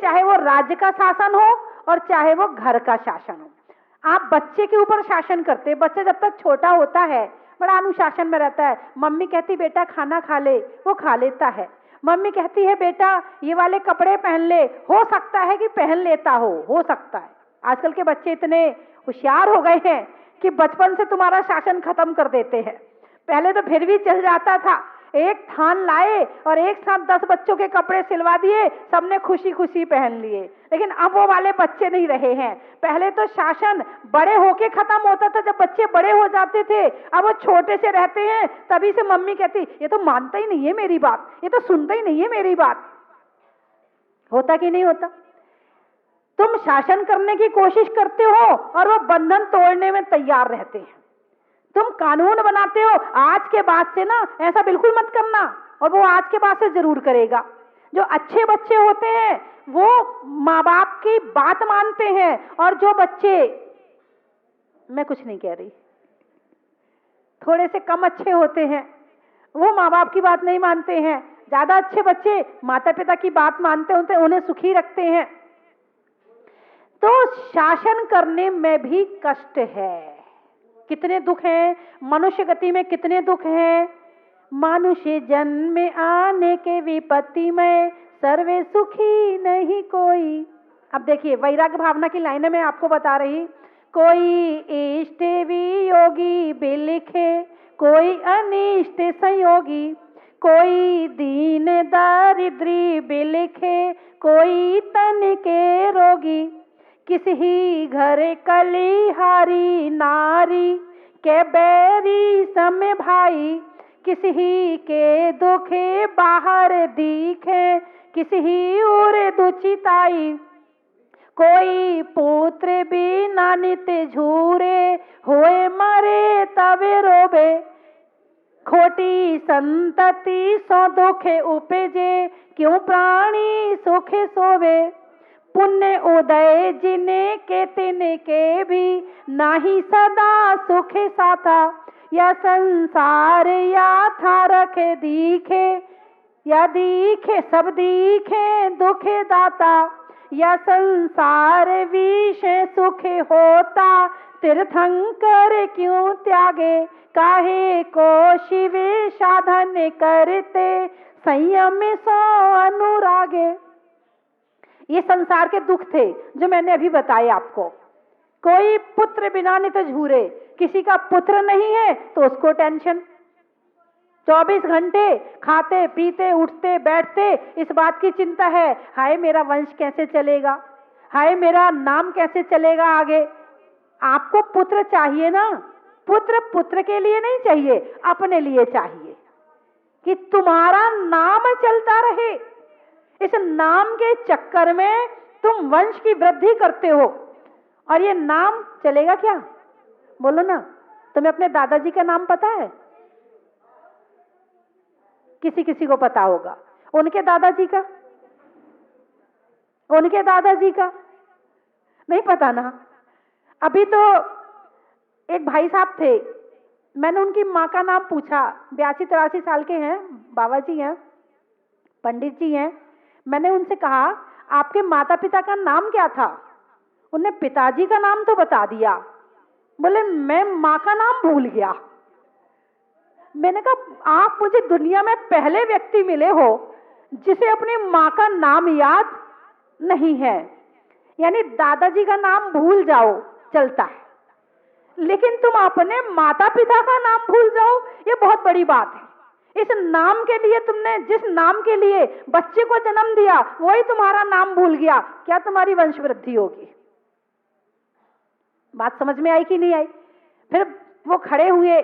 चाहे वो राज्य का शासन हो और चाहे वो घर का शासन हो। आप बच्चे के ऊपर शासन करते, बच्चा जब तक छोटा होता है बड़ा अनुशासन में रहता है। मम्मी कहती बेटा खाना खा ले, वो खा लेता है। मम्मी कहती है बेटा ये वाले कपड़े पहन ले, हो सकता है कि पहन लेता हो सकता है। आजकल के बच्चे इतने होशियार हो गए हैं कि बचपन से तुम्हारा शासन खत्म कर देते हैं। पहले तो फिर भी चल जाता था, एक थान लाए और एक साथ 10 बच्चों के कपड़े सिलवा दिए, सबने खुशी खुशी पहन लिए। लेकिन अब वो वाले बच्चे नहीं रहे हैं। पहले तो शासन बड़े होके खत्म होता था, जब बच्चे बड़े हो जाते थे। अब वो छोटे से रहते हैं, तभी से मम्मी कहती ये तो मानता ही नहीं है मेरी बात, ये तो सुनता ही नहीं है मेरी बात। होता कि नहीं होता? तुम शासन करने की कोशिश करते हो और वो बंधन तोड़ने में तैयार रहते हैं। तुम कानून बनाते हो, आज के बाद से ना ऐसा बिल्कुल मत करना, और वो आज के बाद से जरूर करेगा। जो अच्छे बच्चे होते हैं वो माँ बाप की बात मानते हैं, और जो बच्चे, मैं कुछ नहीं कह रही, थोड़े से कम अच्छे होते हैं वो माँ बाप की बात नहीं मानते हैं। ज्यादा अच्छे बच्चे माता पिता की बात मानते होते हैं, उन्हें सुखी रखते हैं। तो शासन करने में भी कष्ट है। कितने दुख हैं मनुष्य गति में, कितने दुख हैं। मनुष्य जन्म में आने के विपत्ति में सर्वे सुखी नहीं कोई। अब देखिए वैराग्य भावना की लाइन में आपको बता रही, कोई इष्ट वियोगी बिलिखे, कोई अनिष्ट संयोगी, कोई दीन दारिद्री बिलिखे, कोई तन के रोगी। किसी घर कलिहारी नारी के बैरी सम भाई, किसी के दुखे बाहर दिखे, किसी और दुचिताई। कोई पुत्र बिना नित झूरे, होए मरे तबे रोबे। खोटी संतति सो दुखे उपजे, क्यों प्राणी सुखे सोवे। पुण्य उदय जिने के तिने के भी, नाही सदा सुखे साथा। या संसार या था रखे दिखे, या दिखे सब दिखे दुखे दाता। या संसार विषय सुखे होता, तीर्थंकर क्यों त्यागे। काहे को शिव साधन करते, संयम सो अनुरागे। ये संसार के दुख थे जो मैंने अभी बताए आपको। कोई पुत्र बिना नित झूरे, किसी का पुत्र नहीं है तो उसको टेंशन। 24 घंटे खाते पीते उठते बैठते इस बात की चिंता है, हाय मेरा वंश कैसे चलेगा, हाय मेरा नाम कैसे चलेगा आगे। आपको पुत्र चाहिए ना, पुत्र पुत्र के लिए नहीं चाहिए, अपने लिए चाहिए कि तुम्हारा नाम चलता रहे। इस नाम के चक्कर में तुम वंश की वृद्धि करते हो, और ये नाम चलेगा क्या? बोलो ना। तुम्हें अपने दादाजी का नाम पता है? किसी किसी को पता होगा। उनके दादाजी का, उनके दादाजी का नहीं पता ना। अभी तो एक भाई साहब थे, मैंने उनकी माँ का नाम पूछा, 82-83 साल के हैं, बाबा जी हैं, पंडित जी हैं। मैंने उनसे कहा आपके माता पिता का नाम क्या था? उन्होंने पिताजी का नाम तो बता दिया, बोले मैं माँ का नाम भूल गया। मैंने कहा आप मुझे दुनिया में पहले व्यक्ति मिले हो जिसे अपनी माँ का नाम याद नहीं है। यानी दादाजी का नाम भूल जाओ चलता है, लेकिन तुम अपने माता पिता का नाम भूल जाओ, ये बहुत बड़ी बात है। इस नाम के लिए, तुमने जिस नाम के लिए बच्चे को जन्म दिया वही तुम्हारा नाम भूल गया, क्या तुम्हारी वंश वृद्धि होगी? बात समझ में आई कि नहीं आई? फिर वो खड़े हुए,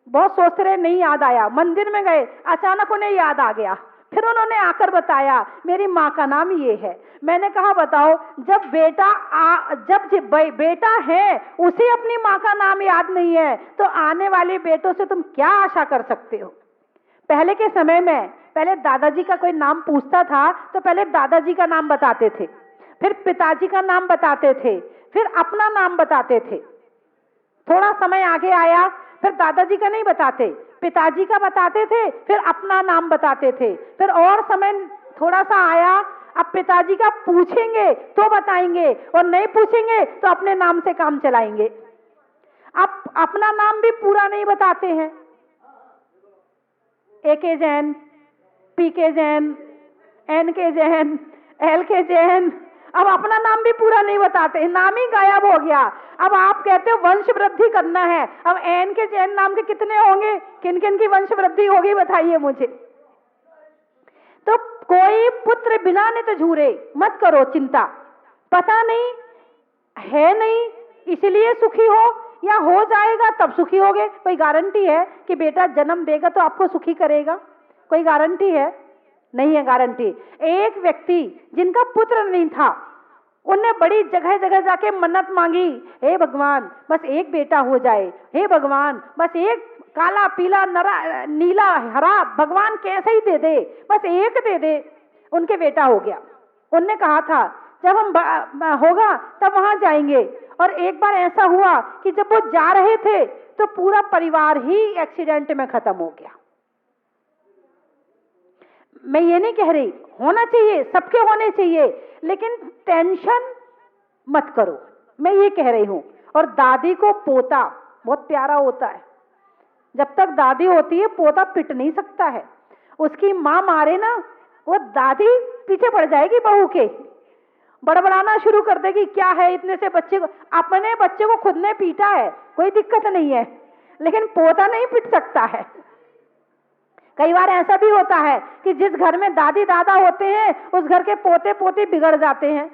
बहुत सोचते रहे, नहीं याद आया। मंदिर में गए, अचानक उन्हें याद आ गया। फिर उन्होंने आकर बताया मेरी माँ का नाम ये है। मैंने कहा बताओ, जब बेटा है उसे अपनी माँ का नाम याद नहीं है तो आने वाले बेटों से तुम क्या आशा कर सकते हो? पहले के समय में, पहले दादाजी का कोई नाम पूछता था तो पहले दादाजी का नाम बताते थे, फिर पिताजी का नाम बताते थे, फिर अपना नाम बताते थे। थोड़ा समय आगे आया, फिर दादाजी का नहीं बताते, पिताजी का बताते थे, फिर अपना नाम बताते थे। फिर और समय थोड़ा सा आया, अब पिताजी का पूछेंगे तो बताएंगे, और नहीं पूछेंगे तो अपने नाम से काम चलाएंगे। अब अपना नाम भी पूरा नहीं बताते हैं। ए के जैन, पी के जैन, एन के जैन, एल के जैन, अब अपना नाम भी पूरा नहीं बताते, नाम ही गायब हो गया। अब आप कहते हो वंश वृद्धि करना है, अब एन के जैन नाम के कितने होंगे, किन किन की वंश वृद्धि होगी बताइए मुझे। तो कोई पुत्र बिना नित झूरे, मत करो चिंता, पता नहीं है नहीं इसलिए सुखी हो, या हो जाएगा तब सुखी होगे। कोई गारंटी है कि बेटा जन्म देगा तो आपको सुखी करेगा? कोई गारंटी है? नहीं है गारंटी। एक व्यक्ति जिनका पुत्र नहीं था, उनने बड़ी जगह जगह जाके मन्नत मांगी, हे भगवान बस एक बेटा हो जाए, हे भगवान बस एक काला पीला नरा नीला हरा भगवान कैसे ही दे दे, बस एक दे दे। उनके बेटा हो गया। उनने कहा था जब हम होगा तब वहां जाएंगे। और एक बार ऐसा हुआ कि जब वो जा रहे थे तो पूरा परिवार ही एक्सीडेंट में खत्म हो गया। मैं ये नहीं कह रही, होना चाहिए, सबके होने चाहिए, लेकिन टेंशन मत करो, मैं ये कह रही हूं। और दादी को पोता बहुत प्यारा होता है। जब तक दादी होती है पोता पिट नहीं सकता है। उसकी माँ मारे ना, वो दादी पीछे पड़ जाएगी बहू के, बड़बड़ाना शुरू कर देगी, क्या है इतने से बच्चे को, अपने बच्चे को खुद ने पीटा है कोई दिक्कत नहीं है, लेकिन पोता नहीं पिट सकता है। कई बार ऐसा भी होता है कि जिस घर में दादी दादा होते हैं उस घर के पोते पोती बिगड़ जाते हैं,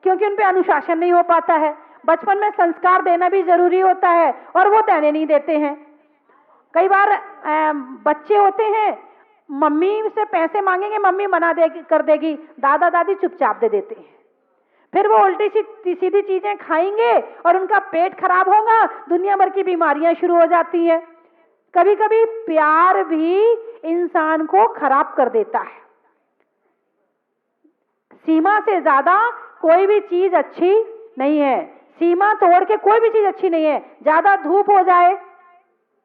क्योंकि उन पे अनुशासन नहीं हो पाता है। बचपन में संस्कार देना भी जरूरी होता है और वो देने नहीं देते हैं। कई बार बच्चे होते हैं, मम्मी से पैसे मांगेंगे, मम्मी मना कर देगी, दादा दादी चुपचाप दे देते हैं। फिर वो उल्टी सीधी चीजें खाएंगे और उनका पेट खराब होगा, दुनिया भर की बीमारियां शुरू हो जाती हैं। कभी कभी प्यार भी इंसान को खराब कर देता है। सीमा से ज्यादा कोई भी चीज अच्छी नहीं है, सीमा तोड़ के कोई भी चीज अच्छी नहीं है। ज्यादा धूप हो जाए,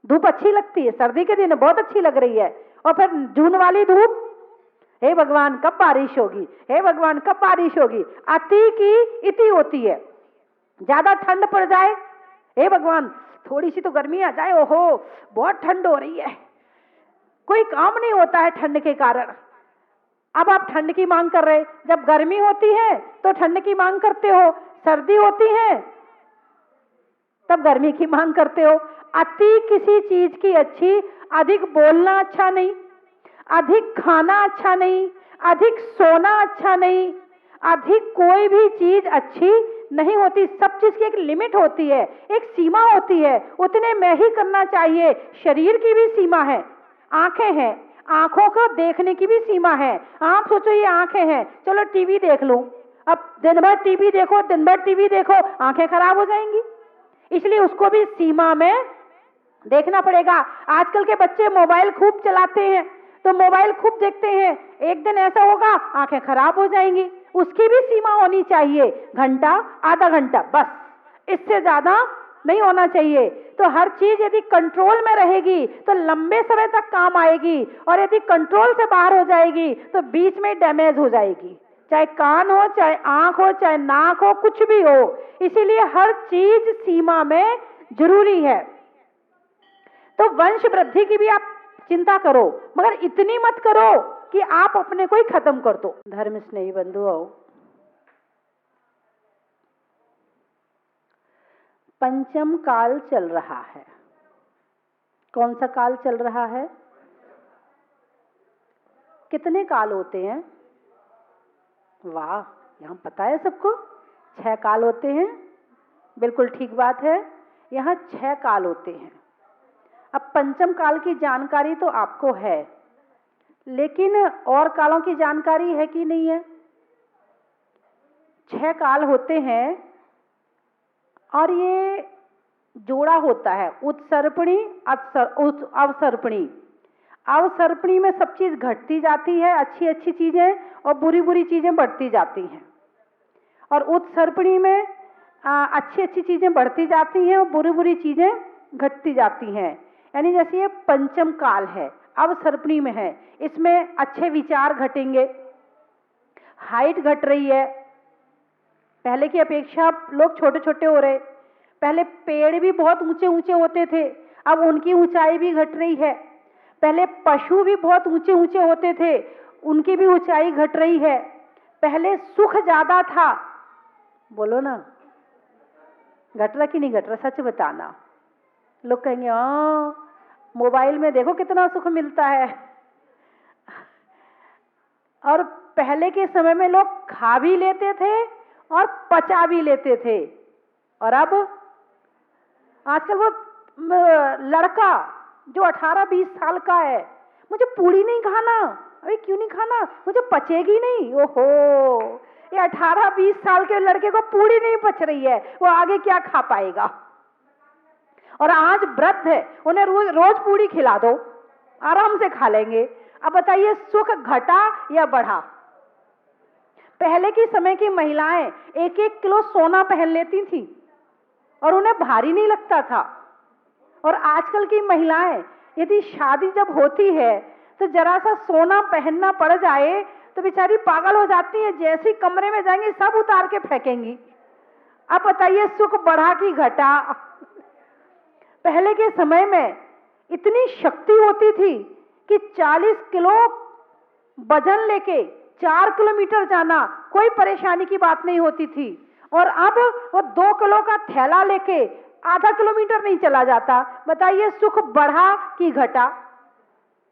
धूप अच्छी लगती है, सर्दी के दिन बहुत अच्छी लग रही है, और फिर जून वाली धूप, हे भगवान कब बारिश होगी, हे भगवान कब बारिश होगी। अति की इति होती है। ज्यादा ठंड पड़ जाए, हे भगवान थोड़ी सी तो गर्मी आ जाए, ओहो बहुत ठंड हो रही है, कोई काम नहीं होता है ठंड के कारण। अब आप ठंड की मांग कर रहे, जब गर्मी होती है तो ठंड की मांग करते हो, सर्दी होती है तब गर्मी की मांग करते हो। अति किसी चीज की अच्छी, अधिक बोलना अच्छा नहीं, अधिक खाना अच्छा नहीं, अधिक सोना अच्छा नहीं, अधिक कोई भी चीज अच्छी नहीं होती। सब चीज की एक लिमिट होती है, एक सीमा होती है, उतने में ही करना चाहिए। शरीर की भी सीमा है, आंखें हैं, आंखों को देखने की भी सीमा है। आप सोचो ये आंखें हैं, चलो टीवी देख लो, अब दिन भर टीवी देखो, दिन भर टीवी देखो, आंखें खराब हो जाएंगी, इसलिए उसको भी सीमा में देखना पड़ेगा। आजकल के बच्चे मोबाइल खूब चलाते हैं, तो मोबाइल खूब देखते हैं, एक दिन ऐसा होगा आंखें खराब हो जाएंगी, उसकी भी सीमा होनी चाहिए। घंटा आधा घंटा बस, इससे ज्यादा नहीं होना चाहिए। तो हर चीज यदि कंट्रोल में रहेगी तो लंबे समय तक काम आएगी, और यदि कंट्रोल से बाहर हो जाएगी तो बीच में डैमेज हो जाएगी, चाहे कान हो, चाहे आंख हो, चाहे नाक हो, कुछ भी हो। इसीलिए हर चीज सीमा में जरूरी है। तो वंश वृद्धि की भी आप चिंता करो, मगर इतनी मत करो कि आप अपने को ही खत्म कर दो। धर्म स्नेही बंधुओं, पंचम काल चल रहा है। कौन सा काल चल रहा है? कितने काल होते हैं? वाह, यहां पता है सबको? 6 काल होते हैं। बिल्कुल ठीक बात है, यहां 6 काल होते हैं। अब पंचम काल की जानकारी तो आपको है, लेकिन और कालों की जानकारी है कि नहीं है? 6 काल होते हैं और ये जोड़ा होता है, उत्सर्पणी अवसर्पणी। अवसर्पणी में सब चीज घटती जाती है, अच्छी अच्छी चीजें, और बुरी बुरी चीजें बढ़ती जाती हैं। और उत्सर्पणी में अच्छी अच्छी चीजें बढ़ती जाती हैं और बुरी बुरी चीजें घटती जाती हैं। यानी जैसे ये पंचम काल है, अवसर्पणी में है, इसमें अच्छे विचार घटेंगे, हाइट घट रही है, पहले की अपेक्षा लोग छोटे छोटे हो रहे। पहले पेड़ भी बहुत ऊंचे ऊंचे होते थे, अब उनकी ऊंचाई भी घट रही है। पहले पशु भी बहुत ऊंचे ऊंचे होते थे, उनकी भी ऊंचाई घट रही है। पहले सुख ज्यादा था, बोलो ना, घट रहा कि नहीं घट रहा, सच बताना। लोग कहेंगे हाँ मोबाइल में देखो कितना सुख मिलता है। और पहले के समय में लोग खा भी लेते थे और पचा भी लेते थे। और अब आजकल वो लड़का जो 18-20 साल का है, मुझे पूरी नहीं खाना, अरे क्यों नहीं खाना, मुझे पचेगी नहीं। ओहो, ये 18-20 साल के लड़के को पूरी नहीं पच रही है, वो आगे क्या खा पाएगा। और आज व्रत है, उन्हें रोज रोज पूरी खिला दो, आराम से खा लेंगे। अब बताइए सुख घटा या बढ़ा। पहले के समय की महिलाएं 1-1 किलो सोना पहन लेती थी और उन्हें भारी नहीं लगता था। और आजकल की महिलाएं यदि शादी जब होती है तो जरा सा सोना पहनना पड़ जाए तो बेचारी पागल हो जाती है, जैसी कमरे में जाएंगी सब उतार के फेंकेंगी। अब बताइए सुख बढ़ा कि घटा। पहले के समय में इतनी शक्ति होती थी कि 40 किलो वजन लेके 4 किलोमीटर जाना कोई परेशानी की बात नहीं होती थी। और अब वो 2 किलो का थैला लेके आधा किलोमीटर नहीं चला जाता। बताइए सुख बढ़ा कि घटा,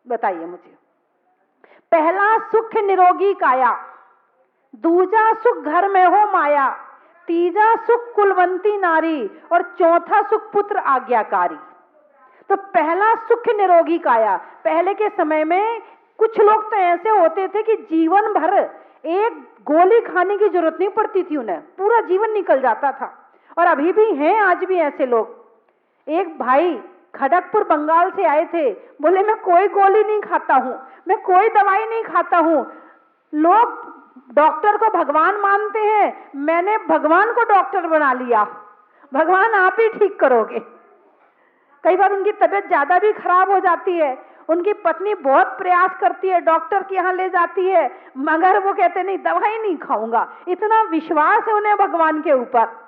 बताइए मुझे। पहला सुख निरोगी काया, दूजा सुख घर में हो माया, तीजा सुख कुलवंती नारी और चौथा सुख पुत्र आज्ञाकारी। तो पहला सुख निरोगी काया। पहले के समय में कुछ लोग तो ऐसे होते थे कि जीवन भर एक गोली खाने की जरूरत नहीं पड़ती थी, उन्हें पूरा जीवन निकल जाता था। और अभी भी हैं, आज भी ऐसे लोग। एक भाई खड़गपुर बंगाल से आए थे, बोले मैं कोई गोली नहीं खाता हूं, मैं कोई दवाई नहीं खाता हूं। लोग डॉक्टर को भगवान मानते हैं, मैंने भगवान को डॉक्टर बना लिया, भगवान आप ही ठीक करोगे। कई बार उनकी तबीयत ज्यादा भी खराब हो जाती है, उनकी पत्नी बहुत प्रयास करती है, डॉक्टर के यहाँ ले जाती है, मगर वो कहते नहीं दवाई नहीं खाऊंगा। इतना विश्वास है उन्हें भगवान के ऊपर।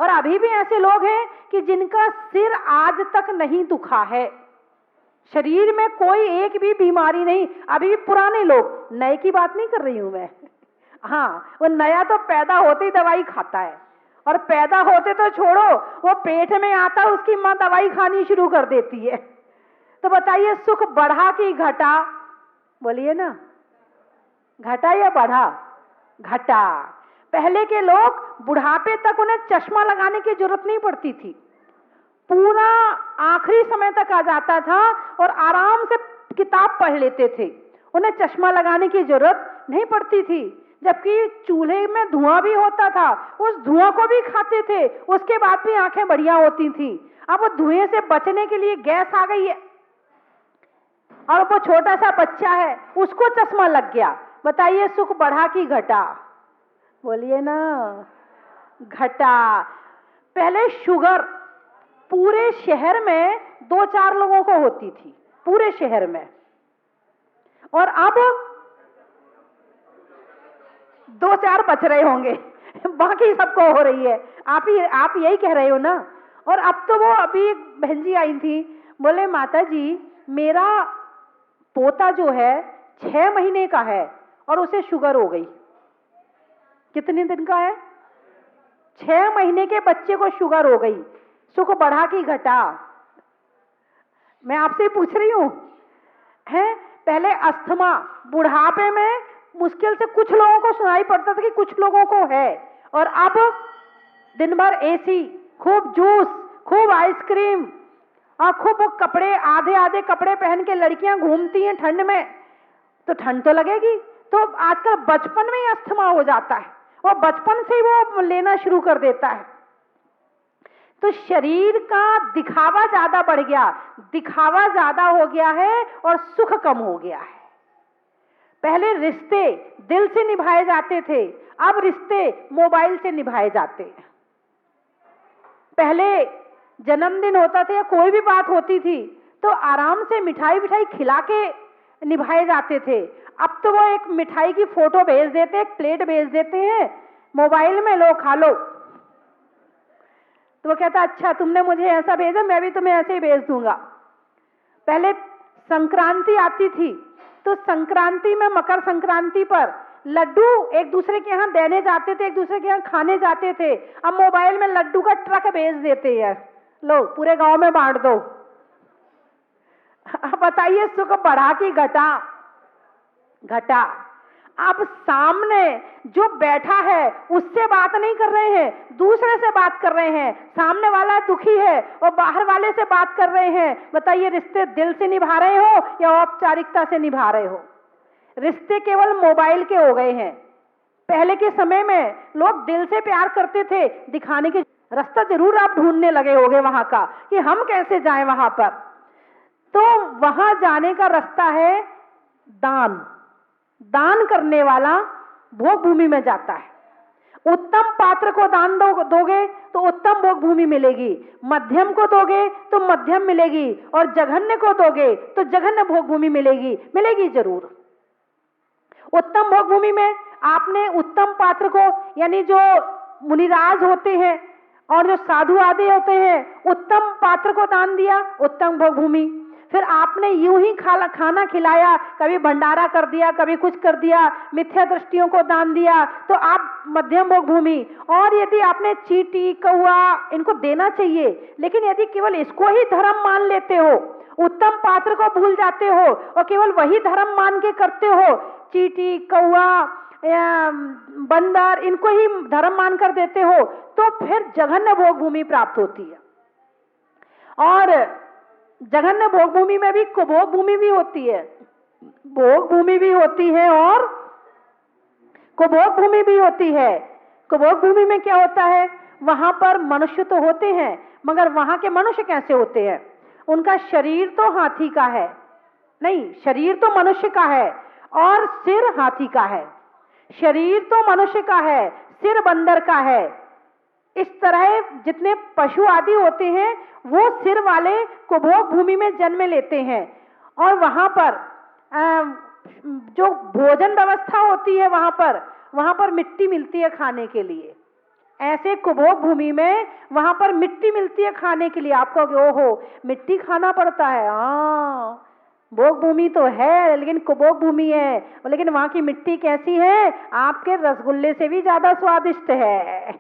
और अभी भी ऐसे लोग हैं कि जिनका सिर आज तक नहीं दुखा है, शरीर में कोई एक भी बीमारी नहीं। अभी भी पुराने लोग, नए की बात नहीं कर रही हूं मैं। हाँ, वो नया तो पैदा होते ही दवाई खाता है, और पैदा होते तो छोड़ो, वो पेट में आता उसकी माँ दवाई खानी शुरू कर देती है। तो बताइए सुख बढ़ा कि घटा, बोलिए ना, घटा या बढ़ा? घटा। पहले के लोग बुढ़ापे तक उन्हें चश्मा लगाने की जरूरत नहीं पड़ती थी, पूरा आखिरी समय तक आ जाता था और आराम से किताब पढ़ लेते थे, उन्हें चश्मा लगाने की जरूरत नहीं पड़ती थी। जबकि चूल्हे में धुआं भी होता था, उस धुआं को भी खाते थे, उसके बाद भी आंखें बढ़िया होती थी। अब वो धुएं से बचने के लिए गैस आ गई है, और वो छोटा सा बच्चा है उसको चश्मा लग गया। बताइए सुख बढ़ा कि घटा? बोलिए ना, घटा। पहले शुगर पूरे शहर में 2-4 लोगों को होती थी, पूरे शहर में, और अब 2-4 बच रहे होंगे, बाकी सबको हो रही है। आप यही कह रहे हो ना। और अब तो वो अभी एक बहन जी आई थी, बोले माता जी मेरा पोता जो है 6 महीने का है और उसे शुगर हो गई। कितने दिन का है? 6 महीने के बच्चे को शुगर हो गई। सुख बढ़ा कि घटा? मैं आपसे पूछ रही हूं। है पहले अस्थमा बुढ़ापे में मुश्किल से कुछ लोगों को सुनाई पड़ता था कि कुछ लोगों को है, और अब दिन भर एसी, खूब जूस, खूब आइसक्रीम, और खूब कपड़े, आधे आधे कपड़े पहन के लड़कियां घूमती हैं ठंड में, तो ठंड तो लगेगी। तो आजकल बचपन में ही अस्थमा हो जाता है, और बचपन से ही वो लेना शुरू कर देता है। तो शरीर का दिखावा ज्यादा बढ़ गया, दिखावा ज्यादा हो गया है और सुख कम हो गया है। पहले रिश्ते दिल से निभाए जाते थे, अब रिश्ते मोबाइल से निभाए जाते हैं। पहले जन्मदिन होता था या कोई भी बात होती थी तो आराम से मिठाई खिला के निभाए जाते थे। अब तो वो एक मिठाई की फोटो भेज देते हैं, एक प्लेट भेज देते हैं मोबाइल में, लो खा लो। तो वो कहता अच्छा तुमने मुझे ऐसा भेजा, मैं भी तुम्हें ऐसे ही भेज दूंगा। पहले संक्रांति आती थी तो संक्रांति में, मकर संक्रांति पर लड्डू एक दूसरे के यहाँ देने जाते थे, एक दूसरे के यहाँ खाने जाते थे। अब मोबाइल में लड्डू का ट्रक भेज देते हैं, लो पूरे गांव में बांट दो। अब बताइए सुख बढ़ा कि घटा? घटा। अब सामने जो बैठा है उससे बात नहीं कर रहे हैं, दूसरे से बात कर रहे हैं। सामने वाला दुखी है और बाहर वाले से बात कर रहे हैं। बताइए रिश्ते दिल से निभा रहे हो या औपचारिकता से निभा रहे हो? रिश्ते केवल मोबाइल के हो गए हैं। पहले के समय में लोग दिल से प्यार करते थे, दिखाने के रास्ता जरूर आप ढूंढने लगे होंगे वहां का कि हम कैसे जाएं वहां पर। तो वहां जाने का रास्ता है दान। दान करने वाला भोग भूमि में जाता है। उत्तम पात्र को दान दोगे तो उत्तम भोग भूमि मिलेगी, मध्यम को दोगे तो मध्यम मिलेगी, और जघन्य को दोगे तो जघन्य भोग भूमि मिलेगी, मिलेगी जरूर। उत्तम भोग भूमि में आपने उत्तम पात्र को, यानी जो मुनिराज होते हैं और जो साधु आदि होते हैं, उत्तम पात्र को दान दिया, उत्तम भोग भूमि। फिर आपने यूं ही खाना खिलाया, कभी भंडारा कर दिया, कभी कुछ कर दिया, मिथ्या दृष्टियों को दान दिया, तो आप मध्यम भोग भूमि। और यदि आपने चींटी, कौआ इनको देना चाहिए, लेकिन यदि केवल इसको ही धर्म मान लेते हो, उत्तम पात्र को भूल जाते हो और केवल वही धर्म मान के करते हो, चींटी, कौआ, बंदर इनको ही धर्म मानकर देते हो, तो फिर जघन्य भोग भूमि प्राप्त होती है। और जघन्य भोग भूमि में भी कुभोग भूमि भी होती है, भोग भूमि भी होती है और कुभोग भूमि भी होती है। कुभोग भूमि में क्या होता है, वहां पर मनुष्य तो होते हैं, मगर वहां के मनुष्य कैसे होते हैं? उनका शरीर तो हाथी का है, नहीं, शरीर तो मनुष्य का है और सिर हाथी का है। शरीर तो मनुष्य का है, सिर बंदर का है। इस तरह जितने पशु आदि होते हैं वो सिर वाले कुभोग भूमि में जन्म लेते हैं। और वहां पर जो भोजन व्यवस्था होती है, वहां पर मिट्टी मिलती है खाने के लिए। ऐसे कुभोग भूमि में वहां पर मिट्टी मिलती है खाने के लिए। आपको ओहो मिट्टी खाना पड़ता है, हाँ भोग भूमि तो है लेकिन कुभोग भूमि है, लेकिन वहां की मिट्टी कैसी है? आपके रसगुल्ले से भी ज्यादा स्वादिष्ट है।